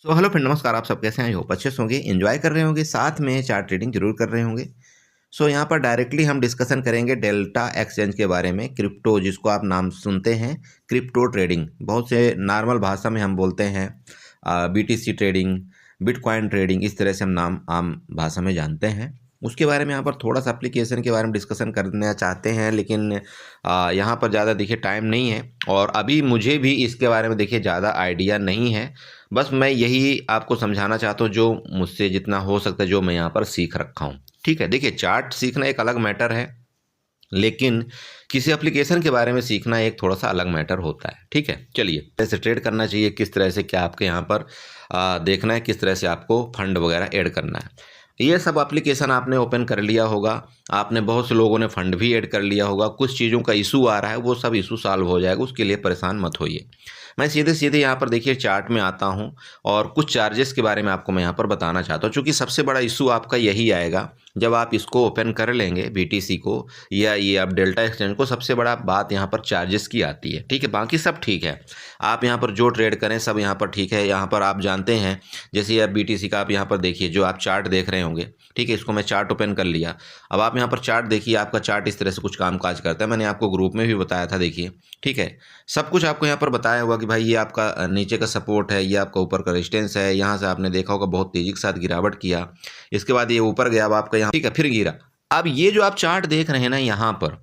Hello friend, नमस्कार। आप सब कैसे हैं? आई होप अच्छे से होंगे, एंजॉय कर रहे होंगे, साथ में चार्ट ट्रेडिंग जरूर कर रहे होंगे। यहाँ पर डायरेक्टली हम डिस्कशन करेंगे डेल्टा एक्सचेंज के बारे में, क्रिप्टो जिसको आप नाम सुनते हैं, क्रिप्टो ट्रेडिंग। बहुत से नॉर्मल भाषा में हम बोलते हैं बीटीसी ट्रेडिंग, बिटकॉइन ट्रेडिंग, इस तरह से हम नाम आम भाषा में जानते हैं। उसके बारे में यहाँ पर थोड़ा सा एप्लीकेशन के बारे में डिस्कशन करना चाहते हैं, लेकिन यहाँ पर ज़्यादा देखिए टाइम नहीं है और अभी मुझे भी इसके बारे में देखिए ज़्यादा आइडिया नहीं है। बस मैं यही आपको समझाना चाहता हूँ जो मुझसे जितना हो सकता है, जो मैं यहाँ पर सीख रखा हूँ। ठीक है, देखिए चार्ट सीखना एक अलग मैटर है, लेकिन किसी एप्लीकेशन के बारे में सीखना एक थोड़ा सा अलग मैटर होता है। ठीक है, चलिए कैसे ट्रेड करना चाहिए, किस तरह से क्या आपके यहाँ पर देखना है, किस तरह से आपको फंड वगैरह ऐड करना है, ये सब एप्लीकेशन आपने ओपन कर लिया होगा। आपने बहुत से लोगों ने फंड भी ऐड कर लिया होगा। कुछ चीज़ों का इशू आ रहा है, वो सब इशू सॉल्व हो जाएगा, उसके लिए परेशान मत होइए। मैं सीधे सीधे यहाँ पर देखिए चार्ट में आता हूँ और कुछ चार्जेस के बारे में आपको मैं यहाँ पर बताना चाहता हूँ, क्योंकि सबसे बड़ा इशू आपका यही आएगा जब आप इसको ओपन कर लेंगे, बीटीसी को या ये आप डेल्टा एक्सचेंज को। सबसे बड़ा बात यहाँ पर चार्जेस की आती है। ठीक है, बाकी सब ठीक है, आप यहाँ पर जो ट्रेड करें सब यहाँ पर ठीक है। यहाँ पर आप जानते हैं, जैसे आप बीटीसी का आप यहाँ पर देखिए, जो आप चार्ट देख रहे होंगे, ठीक है, इसको मैं चार्ट ओपन कर लिया। अब आप यहाँ पर चार्ट देखिए, आपका चार्ट इस तरह से कुछ काम काज करता है। मैंने आपको ग्रुप में भी बताया था, देखिए ठीक है, सब कुछ आपको यहाँ पर बताया हुआ कि भाई ये आपका नीचे का सपोर्ट है, ये आपका ऊपर का रेजिस्टेंस है। यहाँ से आपने देखा होगा बहुत तेजी के साथ गिरावट किया, इसके बाद ये ऊपर गया, अब आपका यहाँ ठीक है फिर गिरा। अब ये जो आप चार्ट देख रहे हैं ना, यहाँ पर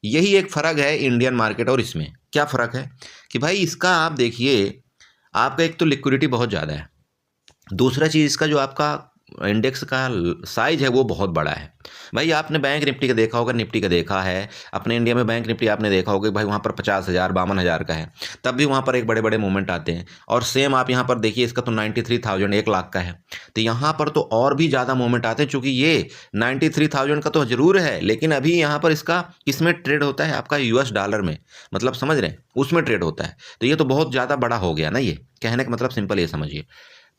यही एक फ़र्क है इंडियन मार्केट और इसमें। क्या फ़र्क है कि भाई इसका आप देखिए, आपका एक तो लिक्विडिटी बहुत ज़्यादा है, दूसरा चीज़ इसका जो आपका इंडेक्स का साइज है वो बहुत बड़ा है। भाई आपने बैंक निफ्टी का देखा होगा, निफ्टी का देखा है, अपने इंडिया में बैंक निफ्टी आपने देखा होगा भाई वहाँ पर 50,000 52,000 का है, तब भी वहाँ पर एक बड़े बड़े मूवमेंट आते हैं। और सेम आप यहाँ पर देखिए, इसका तो 93,000 1 लाख का है, तो यहाँ पर तो और भी ज़्यादा मूवमेंट आते हैं। चूँकि ये 93,000 का तो ज़रूर है, लेकिन अभी यहाँ पर इसका किसमें ट्रेड होता है, आपका US डॉलर में, मतलब समझ रहे हैं, उसमें ट्रेड होता है। तो ये तो बहुत ज़्यादा बड़ा हो गया ना, ये कहने का मतलब सिंपल ये समझिए।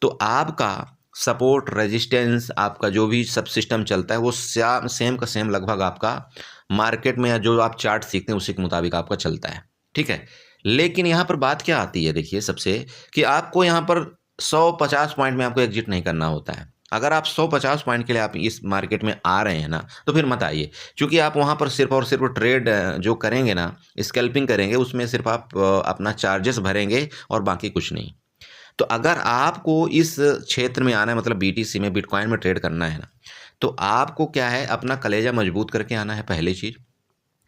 तो आपका सपोर्ट रेजिस्टेंस, आपका जो भी सब सिस्टम चलता है वो सेम का सेम लगभग आपका मार्केट में, या जो आप चार्ट सीखते हैं उसी के मुताबिक आपका चलता है। ठीक है, लेकिन यहाँ पर बात क्या आती है, देखिए सबसे, कि आपको यहाँ पर 150 पॉइंट में आपको एग्जिट नहीं करना होता है। अगर आप 150 पॉइंट के लिए आप इस मार्केट में आ रहे हैं ना, तो फिर मत आइए, क्योंकि आप वहाँ पर सिर्फ और सिर्फ ट्रेड जो करेंगे ना, स्कैल्पिंग करेंगे, उसमें सिर्फ आप अपना चार्जेस भरेंगे और बाकी कुछ नहीं। तो अगर आपको इस क्षेत्र में आना है, मतलब बीटीसी में, बिटकॉइन में ट्रेड करना है ना, तो आपको क्या है, अपना कलेजा मजबूत करके आना है, पहली चीज़।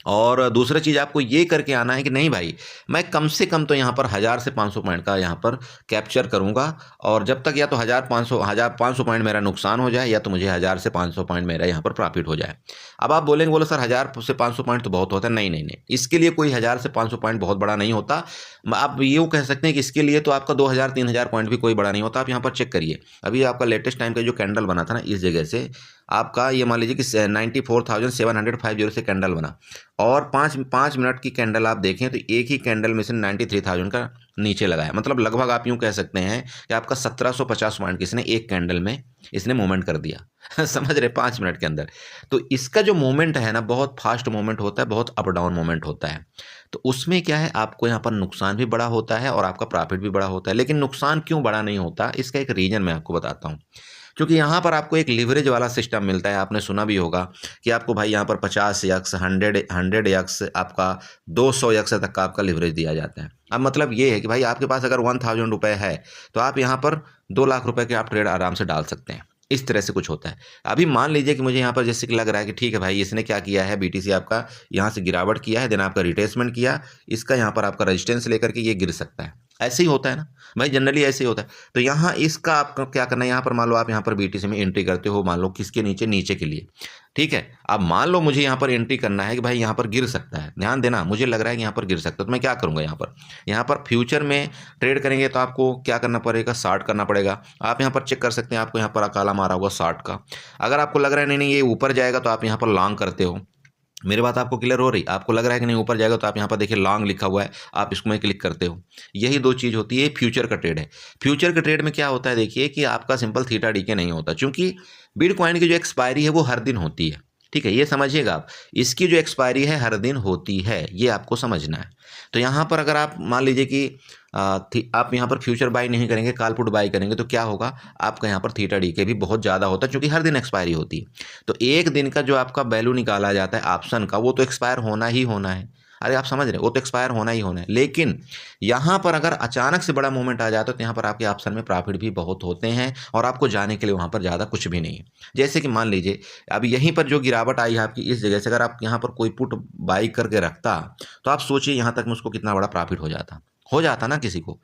और दूसरा चीज़ आपको ये करके आना है कि नहीं भाई, मैं कम से कम तो यहाँ पर 1000 से 500 पॉइंट का यहाँ पर कैप्चर करूँगा। और जब तक या तो 1500 पॉइंट मेरा नुकसान हो जाए, या तो मुझे 1000 से 500 पॉइंट मेरा यहाँ पर प्रॉफिट हो जाए। अब आप बोलेंगे, बोलो सर 1000 से 500 पॉइंट तो बहुत होता है। नहीं नहीं नहीं, इसके लिए कोई 1000 से 500 पॉइंट बहुत बड़ा नहीं होता। आप यूँ कह सकते हैं कि इसके लिए तो आपका 2000 3000 पॉइंट भी कोई बड़ा नहीं होता। आप यहाँ पर चेक करिए, अभी आपका लेटेस्ट टाइम का जो कैंडल बना था ना, इस जगह से आपका ये मान लीजिए कि 94,750 से कैंडल बना, और पाँच पाँच मिनट की कैंडल आप देखें तो एक ही कैंडल में से 93,000 का नीचे लगा है। मतलब लगभग आप यूँ कह सकते हैं कि आपका 1750 पॉइंट किसने एक कैंडल में इसने मूवमेंट कर दिया समझ रहे, 5 मिनट के अंदर। तो इसका जो मूवमेंट है ना, बहुत फास्ट मूवमेंट होता है, बहुत अप डाउन मूवमेंट होता है। तो उसमें क्या है, आपको यहाँ पर नुकसान भी बड़ा होता है और आपका प्रॉफिट भी बड़ा होता है। लेकिन नुकसान क्यों बड़ा नहीं होता, इसका एक रीज़न मैं आपको बताता हूँ। क्योंकि यहाँ पर आपको एक लिवरेज वाला सिस्टम मिलता है। आपने सुना भी होगा कि आपको भाई यहाँ पर 50x 100x आपका 200x तक का आपका लिवरेज दिया जाता है। अब मतलब ये है कि भाई आपके पास अगर 1000 रुपये है, तो आप यहाँ पर 2 लाख रुपए के आप ट्रेड आराम से डाल सकते हैं। इस तरह से कुछ होता है। अभी मान लीजिए कि मुझे यहाँ पर जैसे कि लग रहा है कि ठीक है भाई, इसने क्या किया है, बीटीसी आपका यहाँ से गिरावट किया है, देन आपका रिट्रेसमेंट किया, इसका यहाँ पर आपका रेजिस्टेंस लेकर के ये गिर सकता है। ऐसे ही होता है ना भाई, जनरली ऐसे ही होता है। तो यहाँ इसका आपको क्या करना है, यहाँ पर मान लो आप यहाँ पर बीटीसी में एंट्री करते हो, मान लो किसके नीचे, नीचे के लिए, ठीक है। अब मान लो मुझे यहाँ पर एंट्री करना है कि भाई यहाँ पर गिर सकता है, ध्यान देना, मुझे लग रहा है कि यहाँ पर गिर सकता है, तो मैं क्या करूँगा, यहाँ पर फ्यूचर में ट्रेड करेंगे तो आपको क्या करना पड़ेगा, शॉर्ट करना पड़ेगा। आप यहाँ पर चेक कर सकते हैं, आपको यहाँ पर काला मारा हुआ शॉर्ट का। अगर आपको लग रहा है नहीं नहीं ये ऊपर जाएगा, तो आप यहाँ पर लॉन्ग करते हो। मेरी बात आपको क्लियर हो रही, आपको लग रहा है कि नहीं ऊपर जाएगा, तो आप यहाँ पर देखिए लॉन्ग लिखा हुआ है, आप इसमें क्लिक करते हो। यही दो चीज़ होती है, फ्यूचर का ट्रेड है। फ्यूचर के ट्रेड में क्या होता है, देखिए कि आपका सिंपल थीटा डीके नहीं होता, क्योंकि बिटकॉइन की जो एक्सपायरी है वो हर दिन होती है। ठीक है, ये समझिएगा आप। इसकी जो एक्सपायरी है हर दिन होती है, ये आपको समझना है। तो यहाँ पर अगर आप मान लीजिए कि आप यहाँ पर फ्यूचर बाई नहीं करेंगे, कॉल पुट बाई करेंगे, तो क्या होगा, आपका यहाँ पर थीटा डी के भी बहुत ज़्यादा होता है, क्योंकि हर दिन एक्सपायरी होती है। तो एक दिन का जो आपका वैल्यू निकाला जाता है ऑप्शन का, वो तो एक्सपायर होना ही होना है। अरे आप समझ रहे हैं, वो तो एक्सपायर होना ही होना है। लेकिन यहाँ पर अगर अचानक से बड़ा मूवमेंट आ जाता है, तो यहाँ पर आपके ऑप्शन में प्रॉफिट भी बहुत होते हैं, और आपको जाने के लिए वहाँ पर ज़्यादा कुछ भी नहीं है। जैसे कि मान लीजिए अब यहीं पर जो गिरावट आई है आपकी इस जगह से, अगर आप यहाँ पर कोई पुट बाई करके रखता, तो आप सोचिए यहाँ तक में उसको कितना बड़ा प्रॉफिट हो जाता ना किसी को।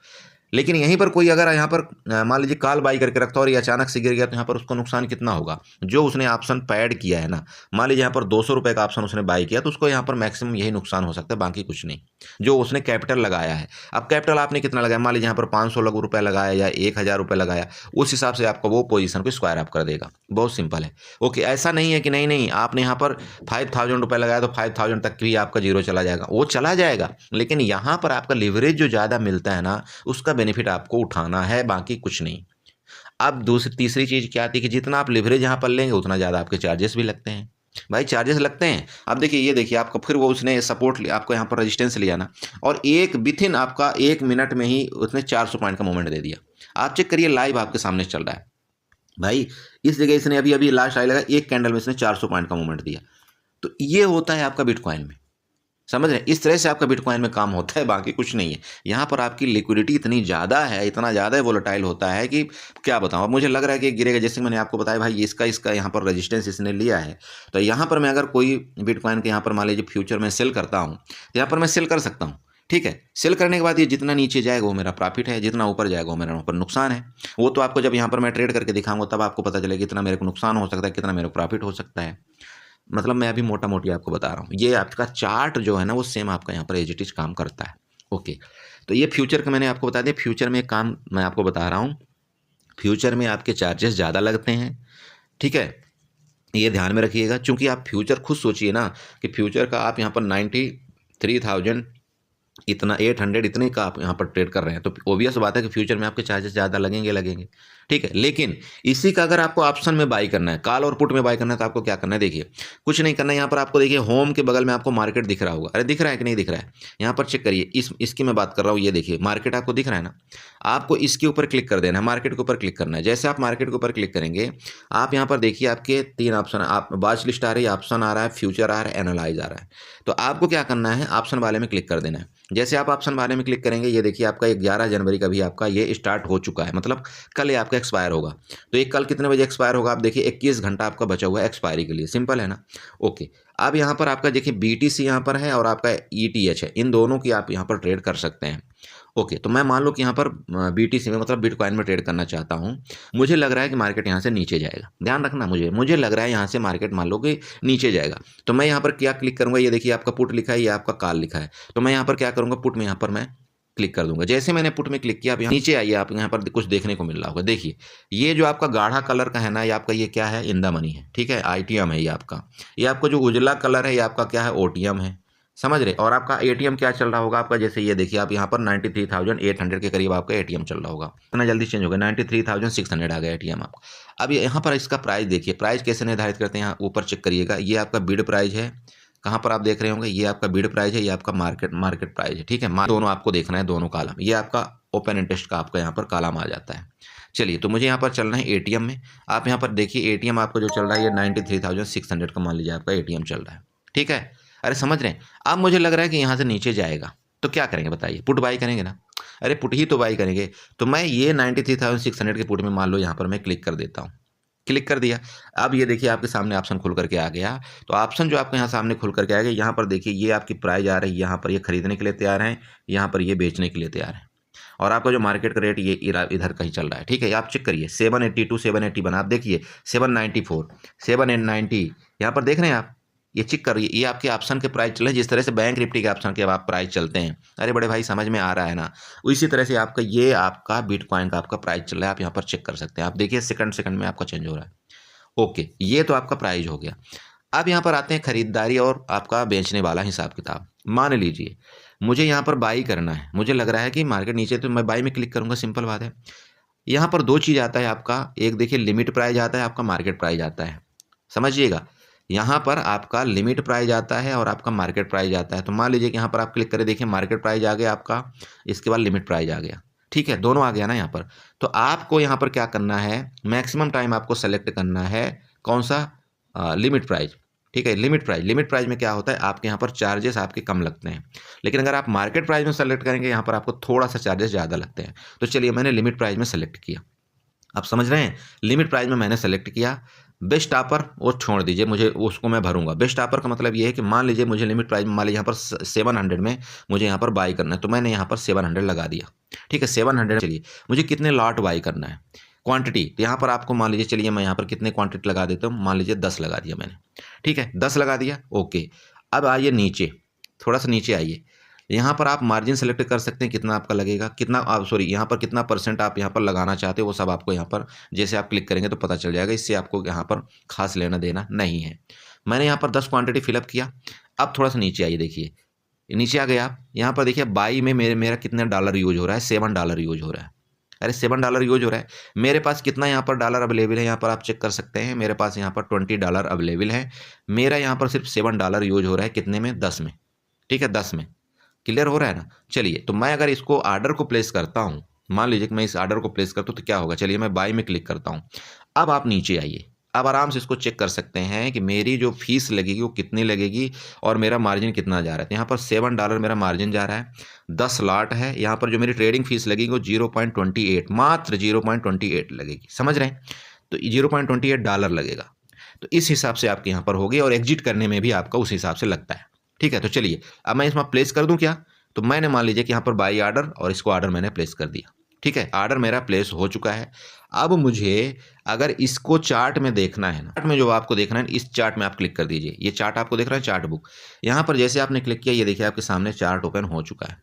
लेकिन यहीं पर कोई अगर यहाँ पर मान लीजिए कॉल बाई करके रखता और ये अचानक से गिर गया, तो यहाँ पर उसको नुकसान कितना होगा। जो उसने ऑप्शन पैड किया है ना, मान लीजिए यहाँ पर 200 रुपये का ऑप्शन उसने बाई किया, तो उसको यहाँ पर मैक्सिमम यही नुकसान हो सकता है, बाकी कुछ नहीं। जो उसने कैपिटल लगाया है, अब कैपिटल आपने कितना लगाया, मान लीजिए यहाँ पर 500 रुपये लगाया या 1000 रुपये लगाया, उस हिसाब से आपका वो पोजीशन को स्क्वायर अप कर देगा। बहुत सिंपल है। ओके, ऐसा नहीं है कि नहीं आपने यहाँ पर 5000 रुपये लगाया तो 5000 तक भी आपका जीरो चला जाएगा, वो चला जाएगा। लेकिन यहाँ पर आपका लिवरेज जो ज़्यादा मिलता है ना, उसका बेनिफिट आपको उठाना है, बाकी कुछ नहीं। अब तीसरी चीज़ क्या आती है कि जितना आप लिवरेज यहाँ पर लेंगे, उतना ज़्यादा आपके चार्जेस भी लगते हैं। भाई चार्जेस लगते हैं। अब देखिए, ये देखिए आपका फिर वो उसने सपोर्ट आपको यहाँ पर रेजिस्टेंस लिया ना, और एक विथिन आपका 1 मिनट में ही उसने 400 पॉइंट का मूवमेंट दे दिया। आप चेक करिए, लाइव आपके सामने चल रहा है भाई। इस जगह इसने अभी अभी लास्ट आई लगा, एक कैंडल में इसने 400 पॉइंट का मूवमेंट दिया। तो ये होता है आपका बिटकॉइन में, समझ रहे हैं। इस तरह से आपका बिटकॉइन में काम होता है, बाकी कुछ नहीं है। यहाँ पर आपकी लिक्विडिटी इतनी ज़्यादा है, इतना ज़्यादा वोलेटाइल होता है कि क्या बताऊँ। अब मुझे लग रहा है कि गिरेगा, जैसे मैंने आपको बताया भाई, इसका यहाँ पर रेजिस्टेंस इसने लिया है। तो यहाँ पर मैं अगर कोई बिटकॉइन के यहाँ पर मान लीजिए फ्यूचर में सेल करता हूँ, तो यहाँ पर मैं सेल कर सकता हूँ। ठीक है, सेल करने के बाद ये जितना नीचे जाएगा वो मेरा प्रॉफिट है, जितना ऊपर जाएगा वो मेरा ऊपर नुकसान है। वो तो आपको जब यहाँ पर मैं ट्रेड करके दिखाऊंगा, तब आपको पता चलेगा कितना मेरे को नुकसान हो सकता है, कितना मेरे को प्रॉफिट हो सकता है। मतलब मैं अभी मोटा मोटी आपको बता रहा हूँ। ये आपका चार्ट जो है ना, वो सेम आपका यहाँ पर एज इट इज काम करता है। ओके, तो ये फ्यूचर का मैंने आपको बता दिया। फ्यूचर में एक काम मैं आपको बता रहा हूँ, फ्यूचर में आपके चार्जेस ज़्यादा लगते हैं। ठीक है, ये ध्यान में रखिएगा। चूँकि आप फ्यूचर खुद सोचिए ना कि फ्यूचर का आप यहाँ पर 93,000 इतना 800 इतने का आप यहाँ पर ट्रेड कर रहे हैं, तो ऑब्वियस बात है कि फ्यूचर में आपके चार्जेस ज़्यादा लगेंगे। ठीक है, लेकिन इसी का अगर आपको ऑप्शन में बाई करना है, कॉल और पुट में बाई करना है, तो आपको क्या करना है, देखिए कुछ नहीं करना है। यहाँ पर आपको देखिए होम के बगल में आपको मार्केट दिख रहा होगा। अरे दिख रहा है कि नहीं दिख रहा है, यहाँ पर चेक करिए। इसकी मैं बात कर रहा हूँ, ये देखिए मार्केट आपको दिख रहा है ना। आपको इसके ऊपर क्लिक कर देना है, मार्केट के ऊपर क्लिक करना है। जैसे आप मार्केट के ऊपर क्लिक करेंगे, आप यहाँ पर देखिए आपके 3 ऑप्शन, आप वॉच लिस्ट आ रही है, ऑप्शन आ रहा है, फ्यूचर आ रहा है, एनालाइज आ रहा है। तो आपको क्या करना है, ऑप्शन वाले में क्लिक कर देना है। जैसे आप ऑप्शन वाले में क्लिक करेंगे, ये देखिए आपका 11 जनवरी का भी आपका ये स्टार्ट हो चुका है, मतलब कल ये आपका एक्सपायर होगा। तो ये कल कितने बजे एक्सपायर होगा, आप देखिए 21 घंटा आपका बचा हुआ है एक्सपायरी के लिए। सिंपल है ना। ओके, अब यहाँ पर आपका देखिए BTC यहाँ पर है और आपका ETH है, इन दोनों की आप यहाँ पर ट्रेड कर सकते हैं। ओके, तो मैं मान लो कि यहाँ पर BTC में मतलब बिटकॉइन में ट्रेड करना चाहता हूँ। मुझे लग रहा है कि मार्केट यहाँ से नीचे जाएगा, ध्यान रखना। मुझे लग रहा है यहाँ से मार्केट मान लो कि नीचे जाएगा। तो मैं यहाँ पर क्या क्लिक करूँगा, ये देखिए आपका पुट लिखा है, ये आपका कॉल लिखा है। तो मैं यहाँ पर क्या करूँगा, पुट में यहाँ पर मैं क्लिक कर दूंगा। जैसे मैंने पुट में क्लिक किया, आप यहाँ नीचे आइए, आप यहाँ पर कुछ देखने को मिल रहा होगा। देखिए ये जो आपका गाढ़ा कलर का है ना, ये आपका ये क्या है, इन द मनी है। ठीक है, ITM है ये आपका। ये आपका जो उजला कलर है, ये आपका क्या है, OTM है। समझ रहे। और आपका ATM क्या चल रहा होगा आपका, जैसे ये देखिए आप यहाँ पर 93,800 के करीब आपका ATM चल रहा होगा। इतना जल्दी चेंज हो गया, 93,600 आ गया ATM आपका। अब यहाँ पर इसका प्राइस देखिए, प्राइस कैसे निर्धारित करते हैं, यहाँ ऊपर चेक करिएगा। ये आपका बिड प्राइस है, कहाँ पर आप देख रहे होंगे, ये आपका बिड प्राइस है, ये आपका मार्केट प्राइस है। ठीक है, दोनों आपको देखना है, दोनों कॉलम। ये आपका ओपन इंटरेस्ट का आपका यहाँ पर कॉलम आ जाता है। चलिए, तो मुझे यहाँ पर चलना है ATM में। आप यहाँ पर देखिए ATM आपको जो चल रहा है, ये 93,600 का मान लीजिए आपका ATM चल रहा है। ठीक है, अरे समझ रहे हैं। अब मुझे लग रहा है कि यहाँ से नीचे जाएगा, तो क्या करेंगे बताइए, पुट बाई करेंगे ना। अरे पुट ही तो बाई करेंगे। तो मैं ये 93,600 के पुट में मान लो यहाँ पर मैं क्लिक कर देता हूँ। क्लिक कर दिया। अब ये देखिए आपके सामने ऑप्शन खुल करके आ गया। तो ऑप्शन जो आपके यहाँ सामने खुल करके आ गया, यहाँ पर देखिए ये आपकी प्राइस आ रही है, यहाँ पर ये खरीदने के लिए तैयार हैं, यहाँ पर ये बेचने के लिए तैयार है। और आपका जो मार्केट का रेट ये इधर कहीं चल रहा है। ठीक है, आप चेक करिए 782 781, आप देखिए 794 790, यहाँ पर देख रहे हैं आप, ये चेक करिए। ये आपके ऑप्शन के प्राइस चल रहे हैं, जिस तरह से बैंक निफ्टी के ऑप्शन के आप प्राइस चलते हैं। अरे बड़े भाई समझ में आ रहा है ना। इसी तरह से आपका ये आपका बिटकॉइन का आपका प्राइस चल रहा है, आप यहाँ पर चेक कर सकते हैं। आप देखिए सेकंड में आपका चेंज हो रहा है। ओके, ये तो आपका प्राइस हो गया। अब यहाँ पर आते हैं खरीदारी और आपका बेचने वाला हिसाब किताब। मान लीजिए मुझे यहाँ पर बाई करना है, मुझे लग रहा है कि मार्केट नीचे, तो मैं बाई में क्लिक करूँगा। सिंपल बात है। यहाँ पर 2 चीज़ आता है आपका, एक देखिए लिमिट प्राइस आता है, आपका मार्केट प्राइस आता है। समझिएगा, यहाँ पर आपका लिमिट प्राइस आता है और आपका मार्केट प्राइस आता है। तो मान लीजिए कि यहाँ पर आप क्लिक करें, देखिए मार्केट प्राइस आ गया आपका, इसके बाद लिमिट प्राइस आ गया। ठीक है, दोनों आ गया ना यहाँ पर। तो आपको यहाँ पर क्या करना है, मैक्सिमम टाइम आपको सेलेक्ट करना है कौन सा, लिमिट प्राइस। ठीक है, लिमिट प्राइस में क्या होता है, आपके यहाँ पर चार्जेस आपके कम लगते हैं। लेकिन अगर आप मार्केट प्राइस में सेलेक्ट करेंगे, यहाँ पर आपको थोड़ा सा चार्जेस ज़्यादा लगते हैं। तो चलिए मैंने लिमिट प्राइस में सेलेक्ट किया, आप समझ रहे हैं, लिमिट प्राइस में मैंने सेलेक्ट किया। बेस्ट ऑफर वो छोड़ दीजिए, मुझे उसको मैं भरूंगा। बेस्ट ऑफर का मतलब ये है कि मान लीजिए मुझे लिमिट प्राइस में, मान लीजिए यहाँ पर 700 में मुझे यहाँ पर बाई करना है, तो मैंने यहाँ पर 700 लगा दिया। ठीक है, 700। चलिए मुझे कितने लॉट बाई करना है, क्वांटिटी, तो यहाँ पर आपको मान लीजिए, चलिए मैं यहाँ पर कितने क्वांटिटी लगा देता हूँ, मान लीजिए 10 लगा दिया मैंने। ठीक है, 10 लगा दिया, ओके। अब आइए नीचे, थोड़ा सा नीचे आइए, यहाँ पर आप मार्जिन सेलेक्ट कर सकते हैं, कितना आपका लगेगा, कितना आप सॉरी यहाँ पर कितना परसेंट आप यहाँ पर लगाना चाहते हो, वो सब आपको यहाँ पर जैसे आप क्लिक करेंगे तो पता चल जाएगा। इससे आपको यहाँ पर खास लेना देना नहीं है। मैंने यहाँ पर 10 क्वांटिटी फिलअप किया। अब थोड़ा सा नीचे आइए, देखिए नीचे आ गए आप, यहाँ पर देखिए बाई में मेरा कितना डॉलर यूज हो रहा है, $7 यूज हो रहा है। अरे $7 यूज हो रहा है, मेरे पास कितना यहाँ पर डॉलर अवेलेबल है, यहाँ पर आप चेक कर सकते हैं। मेरे पास यहाँ पर $20 अवेलेबल है। मेरा यहाँ पर सिर्फ $7 यूज हो रहा है, कितने में, 10 में। ठीक है, 10 में। क्लियर हो रहा है ना। चलिए, तो मैं अगर इसको आर्डर को प्लेस करता हूँ, मान लीजिए कि मैं इस आर्डर को प्लेस करता हूँ तो क्या होगा, चलिए मैं बाई में क्लिक करता हूँ। अब आप नीचे आइए, अब आराम से इसको चेक कर सकते हैं कि मेरी जो फीस लगेगी वो कितनी लगेगी और मेरा मार्जिन कितना जा रहा है। तो यहाँ पर $7 मेरा मार्जिन जा रहा है, 10 लॉट है। यहाँ पर जो मेरी ट्रेडिंग फीस लगेगी वो 0.28, मात्र 0.28 लगेगी, समझ रहे हैं। तो $0.28 लगेगा। तो इस हिसाब से आपके यहाँ पर होगी, और एग्जिट करने में भी आपका उस हिसाब से लगता है। ठीक है, तो चलिए अब मैं इसमें प्लेस कर दूं क्या, तो मैंने मान लीजिए कि यहाँ पर बाई आर्डर, और इसको आर्डर मैंने प्लेस कर दिया। ठीक है, आर्डर मेरा प्लेस हो चुका है। अब मुझे अगर इसको चार्ट में देखना है ना, चार्ट में जो आपको देखना है, इस चार्ट में आप क्लिक कर दीजिए। ये चार्ट आपको दिख रहा है, चार्ट बुक। यहाँ पर जैसे आपने क्लिक किया, ये देखिए आपके सामने चार्ट ओपन हो चुका है।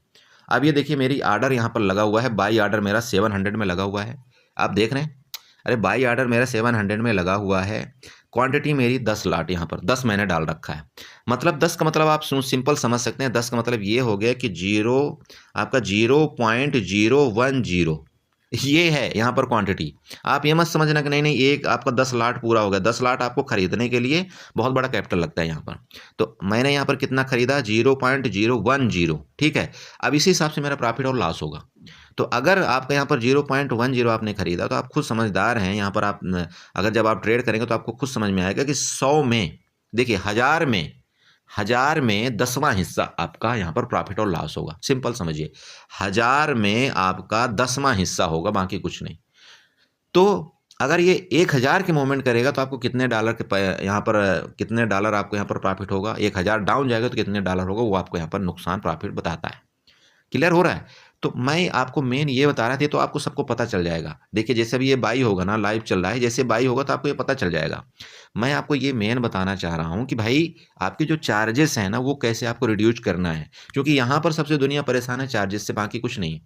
अब ये देखिए मेरी आर्डर यहाँ पर लगा हुआ है, बाई आर्डर मेरा 700 में लगा हुआ है, आप देख रहे हैं। अरे बाई आर्डर मेरा 700 में लगा हुआ है, क्वांटिटी मेरी 10 लॉट, यहाँ पर 10 मैंने डाल रखा है। मतलब 10 का मतलब आप सिंपल समझ सकते हैं, 10 का मतलब ये हो गया कि आपका 0.010 ये है यहाँ पर क्वांटिटी। आप ये मत समझना कि नहीं नहीं एक आपका 10 लाट पूरा हो गया। 10 लाट आपको खरीदने के लिए बहुत बड़ा कैपिटल लगता है यहाँ पर। तो मैंने यहाँ पर कितना खरीदा, 0.010। ठीक है, अब इसी हिसाब से मेरा प्रॉफिट और लॉस होगा। तो अगर आपका यहाँ पर 0.10 आपने खरीदा, तो आप खुद समझदार हैं। यहाँ पर आप अगर जब आप ट्रेड करेंगे तो आपको खुद समझ में आएगा कि 100 में, देखिए 1000 में 10वां हिस्सा आपका यहाँ पर प्रॉफिट और लॉस होगा। सिंपल समझिए, 1000 में आपका 10वां हिस्सा होगा, बाकी कुछ नहीं। तो अगर ये 1000 के मूवमेंट करेगा तो आपको कितने डॉलर के यहाँ पर कितने डॉलर आपको यहाँ पर प्रॉफिट होगा, 1000 डाउन जाएगा तो कितने डॉलर होगा, वो आपको यहाँ पर नुकसान प्रॉफिट बताता है। क्लियर हो रहा है। तो मैं आपको मेन ये बता रहा था, तो आपको सबको पता चल जाएगा। देखिए जैसे अभी ये बाई होगा ना, लाइव चल रहा है, जैसे बाई होगा तो आपको ये पता चल जाएगा। मैं आपको ये मेन बताना चाह रहा हूँ कि भाई आपके जो चार्जेस हैं ना, वो कैसे आपको रिड्यूस करना है। क्योंकि यहाँ पर सबसे दुनिया परेशान है चार्जेस से, बाकी कुछ नहीं।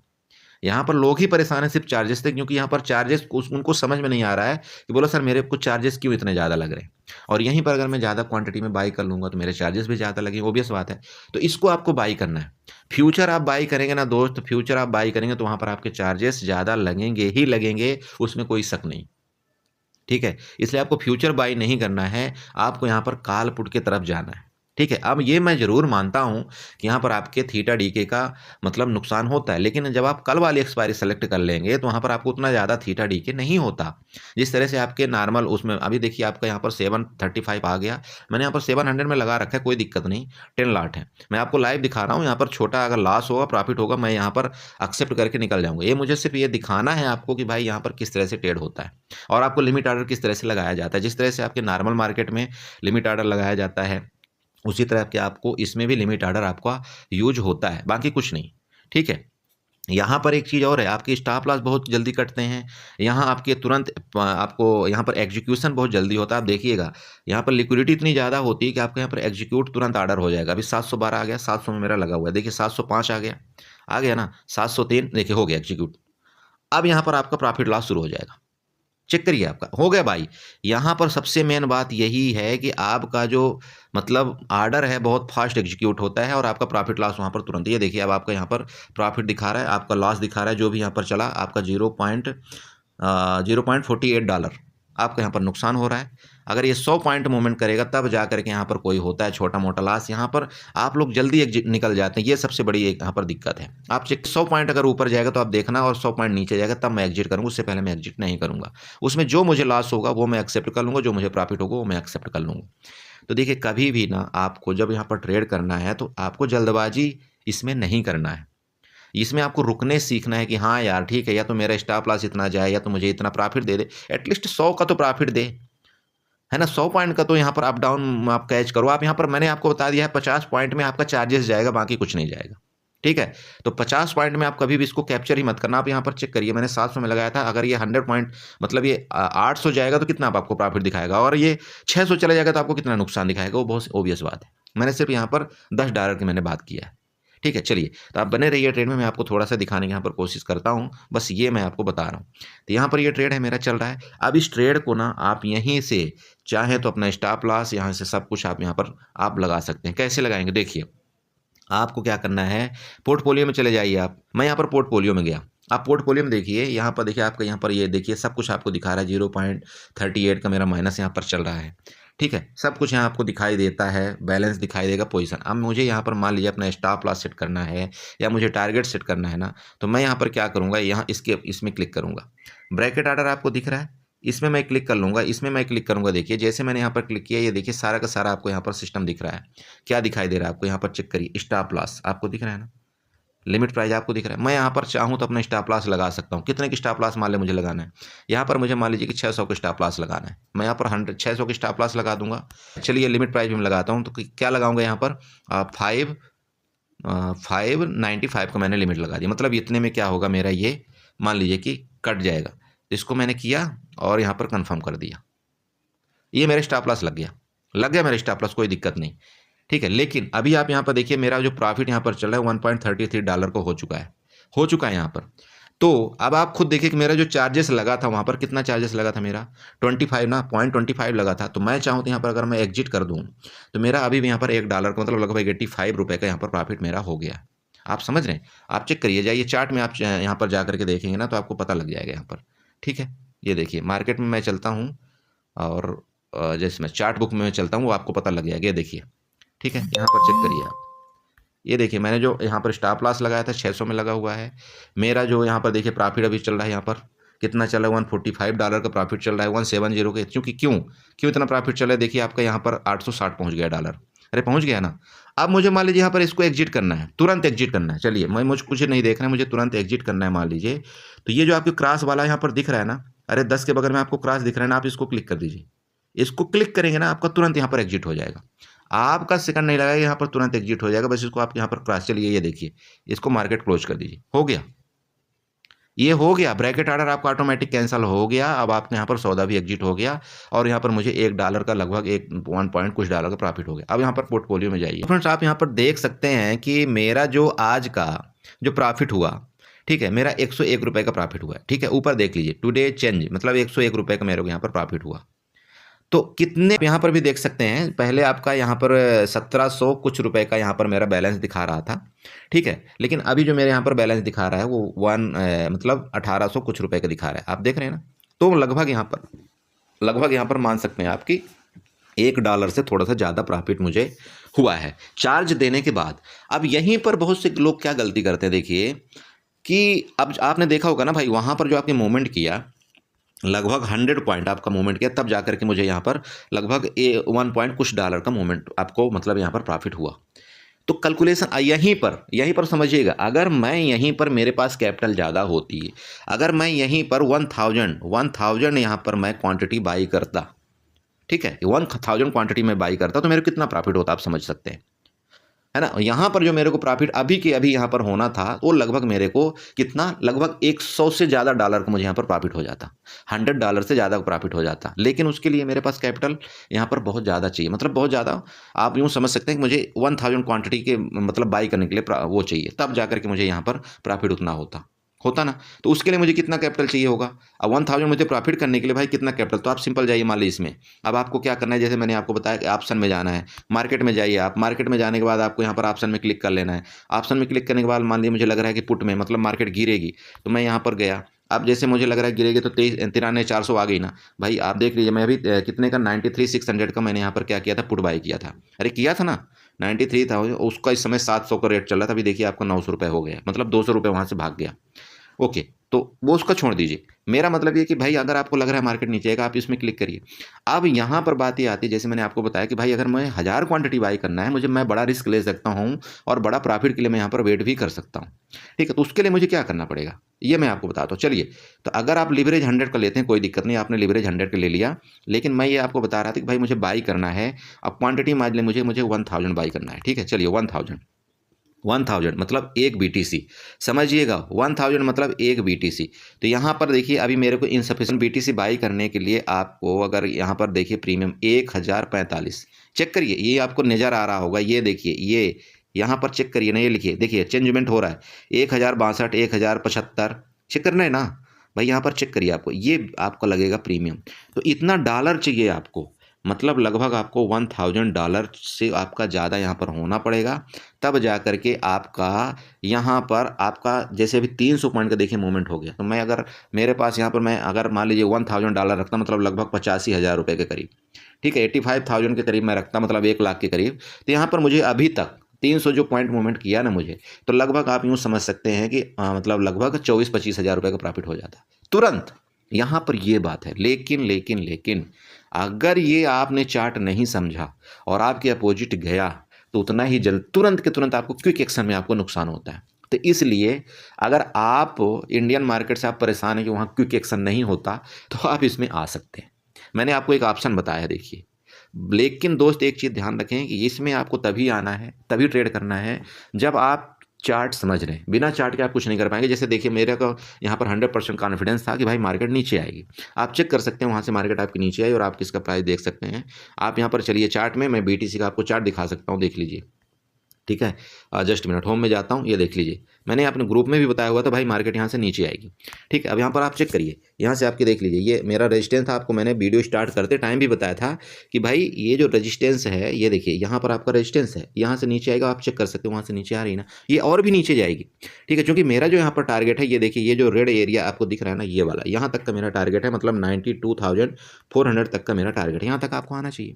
यहाँ पर लोग ही परेशान है सिर्फ चार्जेस से, क्योंकि यहाँ पर चार्जेस उनको समझ में नहीं आ रहा है कि बोलो सर मेरे कुछ चार्जेस क्यों इतने ज़्यादा लग रहे हैं, और यहीं पर अगर मैं ज़्यादा क्वांटिटी में बाई कर लूँगा तो मेरे चार्जेस भी ज़्यादा लगेंगे, ओबियस बात है। तो इसको आपको बाई करना है। फ्यूचर आप बाई करेंगे ना दोस्त, फ्यूचर आप बाई करेंगे तो वहाँ पर आपके चार्जेस ज़्यादा लगेंगे ही लगेंगे, उसमें कोई शक नहीं। ठीक है, इसलिए आपको फ्यूचर बाई नहीं करना है, आपको यहाँ पर कॉल पुट की तरफ जाना है। ठीक है, अब ये मैं ज़रूर मानता हूँ कि यहाँ पर आपके थीटा डीके का मतलब नुकसान होता है, लेकिन जब आप कल वाली एक्सपायरी सेलेक्ट कर लेंगे तो वहाँ पर आपको उतना ज़्यादा थीटा डीके नहीं होता जिस तरह से आपके नॉर्मल उसमें। अभी देखिए आपका यहाँ पर 735 आ गया, मैंने यहाँ पर 700 में लगा रखा है, कोई दिक्कत नहीं, 10 लाट है। मैं आपको लाइव दिखा रहा हूँ, यहाँ पर छोटा अगर लॉस होगा प्रॉफिट होगा, मैं यहाँ पर एक्सेप्ट करके निकल जाऊँगा। ये मुझे सिर्फ ये दिखाना है आपको कि भाई यहाँ पर किस तरह से ट्रेड होता है और आपको लिमिट ऑर्डर किस तरह से लगाया जाता है। जिस तरह से आपके नॉर्मल मार्केट में लिमिट ऑर्डर लगाया जाता है, उसी तरह के आपको इसमें भी लिमिट ऑर्डर आपका यूज होता है, बाकी कुछ नहीं। ठीक है, यहाँ पर एक चीज़ और है, आपकी स्टॉप लॉस बहुत जल्दी कटते हैं। यहाँ आपके तुरंत आपको यहाँ पर एग्जीक्यूशन बहुत जल्दी होता है। आप देखिएगा यहाँ पर लिक्विडिटी इतनी ज़्यादा होती है कि आपको यहाँ पर एग्जीक्यूट तुरंत ऑर्डर हो जाएगा। अभी 712 आ गया, 700 में मेरा लगा हुआ है, देखिए 705 आ गया ना, 703 देखिए हो गया एग्जीक्यूट। अब यहाँ पर आपका प्रॉफिट लॉस शुरू हो जाएगा, चेक करिए आपका हो गया भाई। यहाँ पर सबसे मेन बात यही है कि आपका जो मतलब ऑर्डर है बहुत फास्ट एग्जीक्यूट होता है और आपका प्रॉफिट लॉस वहाँ पर तुरंत। ये देखिए अब आपका यहाँ पर प्रॉफिट दिखा रहा है, आपका लॉस दिखा रहा है, जो भी यहाँ पर चला आपका 0.48 डॉलर आपका यहाँ पर नुकसान हो रहा है। अगर ये 100 पॉइंट मूवमेंट करेगा तब जा करके यहाँ पर कोई होता है छोटा मोटा लॉस, यहाँ पर आप लोग जल्दी एग्जिट निकल जाते हैं। ये सबसे बड़ी एक यहाँ पर दिक्कत है। आप चेक 100 पॉइंट अगर ऊपर जाएगा तो आप देखना, और 100 पॉइंट नीचे जाएगा तब मैं एग्जिट करूँगा, उससे पहले मैं एग्जिट नहीं करूँगा। उसमें जो मुझे लॉस होगा वो मैं एक्सेप्ट कर लूँगा, जो मुझे प्रॉफिट होगा वो मैं एक्सेप्ट कर लूँगा। तो देखिए कभी भी ना आपको जब यहाँ पर ट्रेड करना है तो आपको जल्दबाजी इसमें नहीं करना है। इसमें आपको रुकने सीखना है कि हाँ यार ठीक है, या तो मेरा स्टॉप लॉस इतना जाए या तो मुझे इतना प्रॉफिट दे दे, एटलीस्ट 100 का तो प्रॉफिट दे, है ना। 100 पॉइंट का तो यहाँ पर अप डाउन आप कैच करो। आप यहाँ पर मैंने आपको बता दिया है 50 पॉइंट में आपका चार्जेस जाएगा, बाकी कुछ नहीं जाएगा, ठीक है। तो 50 पॉइंट में आप कभी भी इसको कैप्चर ही मत करना। आप यहाँ पर चेक करिए, मैंने 700 में लगाया था, अगर ये 100 पॉइंट मतलब ये 800 जाएगा तो कितना आपको प्रॉफिट दिखाएगा, और ये 600 चला जाएगा तो आपको कितना नुकसान दिखाएगा, वो बहुत ओबियस बात है। मैंने सिर्फ यहाँ पर $10 की मैंने बात किया है, ठीक है। चलिए, तो आप बने रहिए ट्रेड में, मैं आपको थोड़ा सा दिखाने की यहाँ पर कोशिश करता हूँ, बस ये मैं आपको बता रहा हूँ। तो यहाँ पर ये ट्रेड है मेरा चल रहा है। अब इस ट्रेड को ना आप यहीं से चाहे तो अपना स्टॉप लॉस यहाँ से सब कुछ आप यहाँ पर आप लगा सकते हैं। कैसे लगाएंगे देखिए, आपको क्या करना है, पोर्टफोलियो में चले जाइए आप। मैं यहाँ पर पोर्टफोलियो में गया, आप पोर्टफोलियो में देखिए, यहाँ पर देखिए आपका यहाँ पर ये देखिए सब कुछ आपको दिखा रहा है। 0.38 का मेरा माइनस यहाँ पर चल रहा है, ठीक है। सब कुछ यहाँ आपको दिखाई देता है, बैलेंस दिखाई देगा, पोजीशन। अब मुझे यहाँ पर मान लीजिए अपना स्टॉप लॉस सेट करना है या मुझे टारगेट सेट करना है ना, तो मैं यहाँ पर क्या करूँगा, यहाँ इसमें क्लिक करूँगा। ब्रैकेट ऑर्डर आपको दिख रहा है, इसमें मैं क्लिक कर लूँगा, इसमें मैं क्लिक करूँगा। देखिए जैसे मैंने यहाँ पर क्लिक किया, ये देखिए सारा का सारा आपको यहाँ पर सिस्टम दिख रहा है। क्या दिखाई दे रहा है आपको, यहाँ पर चेक करिए, स्टॉप लॉस आपको दिख रहा है ना, लिमिट प्राइस आपको दिख रहा है। मैं यहाँ पर चाहूँ तो अपना स्टॉप लॉस लगा सकता हूँ। कितने की स्टॉप लॉस मान ले मुझे लगाना है, यहाँ पर मुझे मान लीजिए कि 600 का स्टॉप लॉस लगाना है। मैं यहाँ पर 600 की स्टॉप लॉस लगा दूंगा। चलिए लिमिट प्राइस भी मैं लगाता हूँ, तो क्या लगाऊंगा यहाँ पर 595 का मैंने लिमिट लगा दिया। मतलब इतने में क्या होगा मेरा, ये मान लीजिए कि कट जाएगा। इसको मैंने किया और यहाँ पर कंफर्म कर दिया, ये मेरा स्टॉप लॉस लग गया मेरा स्टॉप लॉस, कोई दिक्कत नहीं, ठीक है। लेकिन अभी आप यहाँ पर देखिए मेरा जो प्रॉफिट यहाँ पर चल रहा है $1.33 को हो चुका है यहाँ पर। तो अब आप खुद देखिए कि मेरा जो चार्जेस लगा था वहाँ पर, कितना चार्जेस लगा था मेरा 25 ना, 0.25 लगा था। तो मैं चाहूँ तो यहाँ पर अगर मैं एग्जिट कर दूँ तो मेरा अभी भी यहाँ पर $1 का मतलब लगभग 85 रुपये का यहाँ पर प्रॉफिट मेरा हो गया। आप समझ रहे हैं, आप चेक करिए, जाइए चार्ट में, आप यहाँ पर जा करके देखेंगे ना तो आपको पता लग जाएगा यहाँ पर, ठीक है। ये देखिए मार्केट में मैं चलता हूँ और जैसे मैं चार्ट बुक में मैं चलता हूँ, वो आपको पता लग जाएगा। ये देखिए, ठीक है, यहाँ पर चेक करिए आप, ये देखिए मैंने जो यहाँ पर स्टॉप लॉस लगाया था 600 में लगा हुआ है। मेरा जो यहाँ पर देखिए प्रॉफिट अभी चल रहा है, यहाँ पर कितना चल रहा है, $145 का प्रॉफिट चल रहा है 170 के। क्योंकि क्यों इतना प्रॉफिट चल रहा है, देखिए आपका यहाँ पर 860 पहुँच गया डॉलर। अरे पहुँच गया ना। अब मुझे मान लीजिए यहाँ पर इसको एग्जिट करना है, तुरंत एग्जिट करना है। चलिए मुझे कुछ नहीं देखना है, मुझे तुरंत एग्जिट करना है मान लीजिए। तो ये जो आपकी क्रॉस वाला यहाँ पर दिख रहा है ना, अरे 10 के बगल में आपको क्रॉस दिख रहा है ना, आप इसको क्लिक कर दीजिए। इसको क्लिक करेंगे ना, आपका तुरंत यहाँ पर एग्जिट हो जाएगा, आपका सेकंड नहीं लगेगा, यहाँ पर तुरंत एग्जिट हो जाएगा। बस इसको आप यहाँ पर क्रॉस, चलिए ये देखिए, इसको मार्केट क्लोज कर दीजिए, हो गया, ये हो गया। ब्रैकेट ऑर्डर आपका ऑटोमेटिक कैंसिल हो गया। अब आपके यहाँ पर सौदा भी एग्जिट हो गया और यहाँ पर मुझे $1 का लगभग 1 पॉइंट कुछ डॉलर का प्रॉफिट हो गया। अब यहाँ पर पोर्टफोलियो में जाइए फ्रेंड्स, आप यहाँ पर देख सकते हैं कि मेरा जो आज का जो प्रॉफिट हुआ, ठीक है, मेरा 101 रुपये का प्रॉफिट हुआ है, ठीक है। ऊपर देख लीजिए टुडे चेंज, मतलब 101 रुपये का मेरे को यहाँ पर प्रॉफिट हुआ। तो कितने यहाँ पर भी देख सकते हैं, पहले आपका यहाँ पर 1700 कुछ रुपए का यहाँ पर मेरा बैलेंस दिखा रहा था, ठीक है। लेकिन अभी जो मेरे यहाँ पर बैलेंस दिखा रहा है वो मतलब 1800 कुछ रुपए का दिखा रहा है, आप देख रहे हैं ना। तो लगभग यहाँ पर मान सकते हैं आपकी $1 से थोड़ा सा ज़्यादा प्रॉफिट मुझे हुआ है चार्ज देने के बाद। अब यहीं पर बहुत से लोग क्या गलती करते हैं, देखिए कि अब आपने देखा होगा ना भाई, वहाँ पर जो आपने मूवमेंट किया लगभग 100 पॉइंट आपका मूवमेंट किया, तब जाकर के मुझे यहाँ पर लगभग 1 पॉइंट कुछ डॉलर का मूवमेंट आपको मतलब यहाँ पर प्रॉफिट हुआ। तो कैलकुलेशन यहीं पर समझिएगा, अगर मैं यहीं पर मेरे पास कैपिटल ज़्यादा होती, अगर मैं यहीं पर 1000 यहाँ पर मैं क्वांटिटी बाई करता, ठीक है, 1000 क्वांटिटी में बाई करता तो मेरे को कितना प्रॉफिट होता, आप समझ सकते हैं, है ना। यहाँ पर जो मेरे को प्रॉफिट अभी के अभी यहाँ पर होना था वो लगभग मेरे को कितना, लगभग 100 से ज़्यादा डॉलर का मुझे यहाँ पर प्रॉफिट हो जाता, $100 से ज़्यादा प्रॉफिट हो जाता। लेकिन उसके लिए मेरे पास कैपिटल यहाँ पर बहुत ज़्यादा चाहिए, मतलब बहुत ज़्यादा, आप यूँ समझ सकते हैं कि मुझे 1000 क्वांटिटी के मतलब बाई करने के लिए वो चाहिए, तब जाकर के मुझे यहाँ पर प्रॉफिट उतना होता ना। तो उसके लिए मुझे कितना कैपिटल चाहिए होगा। अब 1000 मुझे प्रॉफिट करने के लिए भाई कितना कैपिटल, तो आप सिंपल जाइए मान लीजिए इसमें। अब आपको क्या करना है, जैसे मैंने आपको बताया कि ऑप्शन में जाना है, मार्केट में जाइए आप, मार्केट में जाने के बाद आपको यहाँ पर ऑप्शन में क्लिक कर लेना है। ऑप्शन में क्लिक करने के बाद मान लीजिए मुझे लग रहा है कि पुट में मतलब मार्केट गिरेगी, तो मैं यहाँ पर गया, अब जैसे मुझे लग रहा है गिरेगी तो 93,400 आ गई ना भाई। आप देख लीजिए, मैं अभी कितने का 93,600 का मैंने यहाँ पर क्या किया था, पुट बाई किया था। अरे किया था ना, 93 था उसका, इस समय 700 का रेट चल रहा था। अभी देखिए आपका 900 रुपये हो गया, मतलब 200 रुपये वहाँ से भाग गया। ओके, तो वो उसका छोड़ दीजिए। मेरा मतलब ये कि भाई अगर आपको लग रहा है मार्केट नीचे आएगा, आप इसमें क्लिक करिए। अब यहाँ पर बात ये आती है, जैसे मैंने आपको बताया कि भाई अगर मैं 1000 क्वांटिटी बाई करना है मुझे, मैं बड़ा रिस्क ले सकता हूँ और बड़ा प्रॉफिट के लिए मैं यहाँ पर वेट भी कर सकता हूँ। ठीक है, तो उसके लिए मुझे क्या करना पड़ेगा ये मैं आपको बताता हूँ। चलिए, तो अगर आप लिवरेज 100 का लेते हैं कोई दिक्कत नहीं, आपने लिवरेज 100 का ले लिया, लेकिन मैं ये आपको बता रहा था कि भाई मुझे बाई करना है। अब क्वांटिटी मान लें मुझे 1000 बाई करना है। ठीक है, चलिए 1000 मतलब एक BTC, समझिएगा 1000 मतलब एक BTC। तो यहाँ पर देखिए अभी मेरे को इनसफिशिएंट BTC बाई करने के लिए आपको अगर यहाँ पर देखिए प्रीमियम 1045 चेक करिए, ये आपको नज़र आ रहा होगा, ये देखिए, ये यहाँ पर चेक करिए ना, ये लिखिए, देखिए चेंजमेंट हो रहा है 1062, 1075 चेक करना है ना भाई। यहाँ पर चेक करिए, आपको ये आपका लगेगा प्रीमियम। तो इतना डॉलर चाहिए आपको, मतलब लगभग आपको $1000 से आपका ज़्यादा यहाँ पर होना पड़ेगा, तब जा कर के आपका यहाँ पर आपका जैसे अभी 300 पॉइंट का देखिए मूवमेंट हो गया। तो मैं अगर मेरे पास यहाँ पर मैं अगर मान लीजिए $1000 रखता, मतलब लगभग 85,000 के करीब, ठीक है, 85,000 के करीब मैं रखता, मतलब 1 लाख के करीब। तो यहाँ पर मुझे अभी तक 300 जो पॉइंट मूवमेंट किया ना मुझे, तो लगभग आप यूँ समझ सकते हैं कि मतलब लगभग 24-25 हज़ार का प्रॉफिट हो जाता तुरंत। यहाँ पर ये बात है, लेकिन अगर ये आपने चार्ट नहीं समझा और आपके अपोजिट गया, तो उतना ही जल्द तुरंत के तुरंत आपको क्विक एक्शन में आपको नुकसान होता है। तो इसलिए अगर आप इंडियन मार्केट से आप परेशान हैं कि वहाँ क्विक एक्शन नहीं होता, तो आप इसमें आ सकते हैं। मैंने आपको एक ऑप्शन बताया देखिए। लेकिन दोस्त एक चीज़ ध्यान रखें कि इसमें आपको तभी आना है, तभी ट्रेड करना है जब आप चार्ट समझ रहे हैं। बिना चार्ट के आप कुछ नहीं कर पाएंगे। जैसे देखिए मेरे को यहाँ पर 100% कॉन्फिडेंस था कि भाई मार्केट नीचे आएगी। आप चेक कर सकते हैं वहाँ से मार्केट आपकी नीचे आई और आप किसका प्राइस देख सकते हैं। आप यहाँ पर चलिए चार्ट में, मैं BTC का आपको चार्ट दिखा सकता हूँ, देख लीजिए। ठीक है, जस्ट मिनट, होम में जाता हूँ, ये देख लीजिए, मैंने अपने ग्रुप में भी बताया हुआ था भाई मार्केट यहाँ से नीचे आएगी। ठीक है, अब यहाँ पर आप चेक करिए, यहाँ से आपके देख लीजिए, ये मेरा रेजिस्टेंस था। आपको मैंने वीडियो स्टार्ट करते टाइम भी बताया था कि भाई ये जो रेजिस्टेंस है, ये देखिए यहाँ पर आपका रेजिस्टेंस है, यहाँ से नीचे आएगा, आप चेक कर सकते हो, वहाँ से नीचे आ रही ना, ये और भी नीचे जाएगी। ठीक है, क्योंकि मेरा जो यहाँ पर टारगेट है, ये देखिए, ये जो रेड एरिया आपको दिख रहा है ना, ये वाला, यहाँ तक का मेरा टारगेट है, मतलब 92,400 तक का मेरा टारगेट, यहाँ तक आपको आना चाहिए।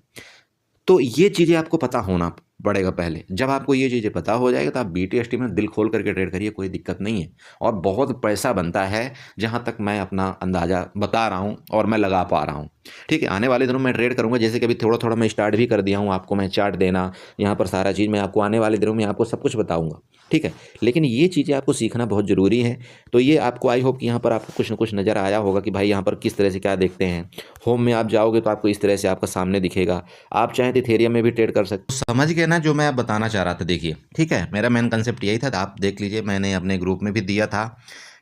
तो ये चीज़ें आपको पता होना पड़ेगा पहले। जब आपको ये चीज़ें पता हो जाएगा तो आप BTST में दिल खोल करके ट्रेड करिए, कोई दिक्कत नहीं है, और बहुत पैसा बनता है, जहाँ तक मैं अपना अंदाज़ा बता रहा हूँ और मैं लगा पा रहा हूँ। ठीक है, आने वाले दिनों में ट्रेड करूँगा, जैसे कि अभी थोड़ा-थोड़ा मैं स्टार्ट भी कर दिया हूँ, आपको मैं चार्ट देना, यहाँ पर सारा चीज़ मैं आपको आने वाले दिनों में आपको सब कुछ बताऊँगा। ठीक है, लेकिन ये चीज़ें आपको सीखना बहुत ज़रूरी है। तो ये आपको, आई होप कि यहाँ पर आपको कुछ न कुछ नज़र आया होगा कि भाई यहाँ पर किस तरह से क्या देखते हैं। होम में आप जाओगे तो आपको इस तरह से आपका सामने दिखेगा। आप चाहें तो इथेरियम में भी ट्रेड कर सकते। समझ गए ना जो मैं आप बताना चाह रहा था। देखिए, ठीक है, मेरा मेन कंसेप्ट यही था, आप देख लीजिए, मैंने अपने ग्रुप में भी दिया था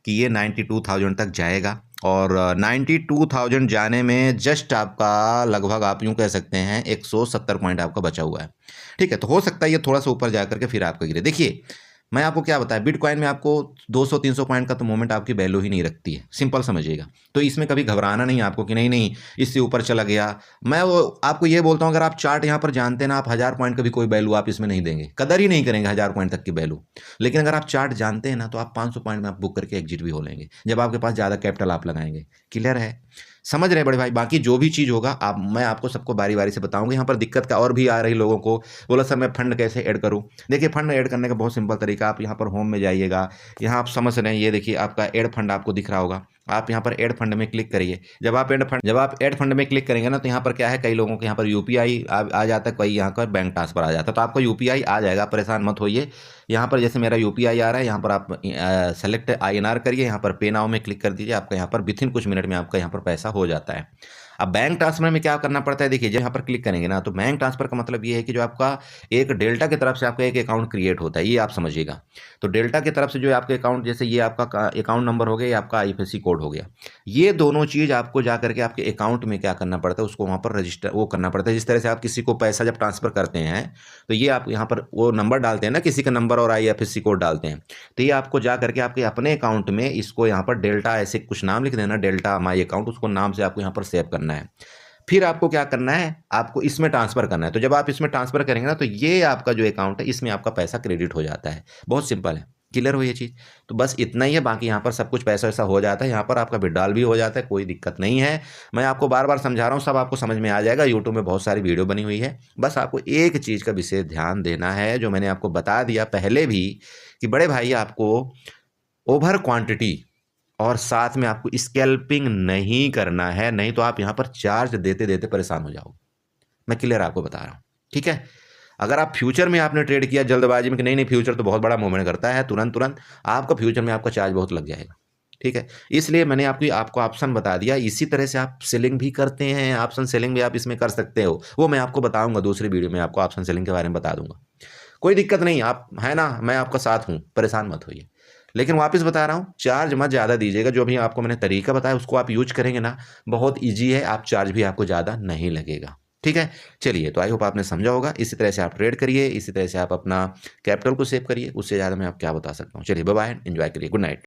कि ये 92,000 तक जाएगा, और 92,000 जाने में जस्ट आपका लगभग आप यूँ कह सकते हैं 170 पॉइंट आपका बचा हुआ है। ठीक है, तो हो सकता है ये थोड़ा सा ऊपर जा करके फिर आपका गिरे। देखिए मैं आपको क्या बताया, बिटकॉइन में आपको 200-300 पॉइंट का तो मूवमेंट आपकी वैल्यू ही नहीं रखती है, सिंपल समझिएगा। तो इसमें कभी घबराना नहीं है आपको कि नहीं नहीं इससे ऊपर चला गया। मैं वो आपको ये बोलता हूँ, अगर आप चार्ट यहाँ पर जानते हैं ना, आप 1000 पॉइंट का भी कोई वैल्यू आप इसमें नहीं देंगे, कदर ही नहीं करेंगे 1000 पॉइंट तक की वैल्यू। लेकिन अगर आप चार्ट जानते हैं ना, तो आप 500 पॉइंट में आप बुक करके एग्जिट भी हो लेंगे, जब आपके पास ज़्यादा कैपिटल आप लगाएंगे। क्लियर है, समझ रहे हैं बड़े भाई। बाकी जो भी चीज़ होगा आप, मैं आपको सबको बारी बारी से बताऊंगा। यहाँ पर दिक्कत का और भी आ रही लोगों को, बोला सर मैं फंड कैसे ऐड करूँ। देखिए फंड ऐड करने का बहुत सिंपल तरीका, आप यहाँ पर होम में जाइएगा, यहाँ आप समझ रहे हैं, ये देखिए आपका ऐड फंड आपको दिख रहा होगा, आप यहाँ पर ऐड फंड में क्लिक करिए। जब आप ऐड फंड में क्लिक करेंगे ना, तो यहाँ पर क्या है, कई लोगों के यहाँ पर UPI आ जाता है, कई यहाँ पर बैंक ट्रांसफर आ जाता है, तो आपका UPI आ जाएगा, परेशान मत होइए। यहाँ पर जैसे मेरा UPI आ रहा है, यहाँ पर आप सेलेक्ट INR करिए, यहाँ पर पे नाउ में क्लिक कर दीजिए, आपका यहाँ पर विथिन कुछ मिनट में आपका यहाँ पर पैसा हो जाता है। अब बैंक ट्रांसफर में क्या करना पड़ता है, देखिए जब यहाँ पर क्लिक करेंगे ना, तो बैंक ट्रांसफर का मतलब ये है कि जो आपका एक डेल्टा की तरफ से आपका एक अकाउंट क्रिएट होता है, ये आप समझिएगा। तो डेल्टा की तरफ से जो आपके अकाउंट, जैसे ये आपका अकाउंट नंबर हो गया, ये आपका IFSC कोड हो गया, ये दोनों चीज़ आपको जा करके आपके अकाउंट में क्या करना पड़ता है, उसको वहाँ पर रजिस्टर वो करना पड़ता है। जिस तरह से आप किसी को पैसा जब ट्रांसफर करते हैं, तो ये आप यहाँ पर वो नंबर डालते हैं ना, किसी का नंबर और IFSC कोड डालते हैं, तो ये आपको जा करके आपके अपने अकाउंट में इसको यहाँ पर डेल्टा ऐसे कुछ नाम लिख देना, डेल्टा माई अकाउंट, उसको नाम से आपको यहाँ पर सेव करना है। फिर आपको क्या करना है, आपको इसमें ट्रांसफ़र करना है। तो जब आप इसमें ट्रांसफ़र करेंगे ना, तो ये आपका जो अकाउंट है, इसमें आपका पैसा क्रेडिट हो जाता है। बहुत सिंपल है। क्लियर हो ये चीज़? तो बस इतना ही है, बाकी यहाँ पर सब कुछ पैसा वैसा हो जाता है, यहाँ पर आपका विड्रॉल भी हो जाता है, कोई दिक्कत नहीं है। मैं आपको बार-बार समझा रहा हूँ, सब आपको समझ में आ जाएगा, यूट्यूब में बहुत सारी वीडियो बनी हुई है। बस आपको एक चीज़ का विशेष ध्यान देना है, जो मैंने आपको बता दिया पहले भी, कि बड़े भाई आपको ओवर क्वांटिटी और साथ में आपको स्कैल्पिंग नहीं करना है, नहीं तो आप यहाँ पर चार्ज देते-देते परेशान हो जाओगे। मैं क्लियर आपको बता रहा हूँ, ठीक है? अगर आप फ्यूचर में आपने ट्रेड किया जल्दबाजी में कि नहीं, नहीं फ्यूचर तो बहुत बड़ा मूवमेंट करता है, तुरंत-तुरंत आपका फ्यूचर में आपका चार्ज बहुत लग जाएगा, ठीक है? इसलिए मैंने आपको ऑप्शन बता दिया, इसी तरह से आप सेलिंग भी करते हैं, ऑप्शन सेलिंग भी आप इसमें कर सकते हो। वो मैं आपको बताऊँगा दूसरी वीडियो में, आपको ऑप्शन सेलिंग के बारे में बता दूँगा। कोई दिक्कत नहीं, आप है ना, मैं आपका साथ हूँ, परेशान मत होइए। लेकिन वापस बता रहा हूँ, चार्ज मत ज़्यादा दीजिएगा, जो भी आपको मैंने तरीका बताया उसको आप यूज़ करेंगे ना, बहुत ईज़ी है, आप चार्ज भी आपको ज़्यादा नहीं लगेगा। ठीक है? चलिए, तो आई होप आपने समझा होगा, इसी तरह से आप ट्रेड करिए, इसी तरह से आप अपना कैपिटल को सेव करिए, उससे ज़्यादा मैं अब क्या बता सकता हूँ। चलिए बाय-बाय, एन्जॉय करिए, गुड नाइट।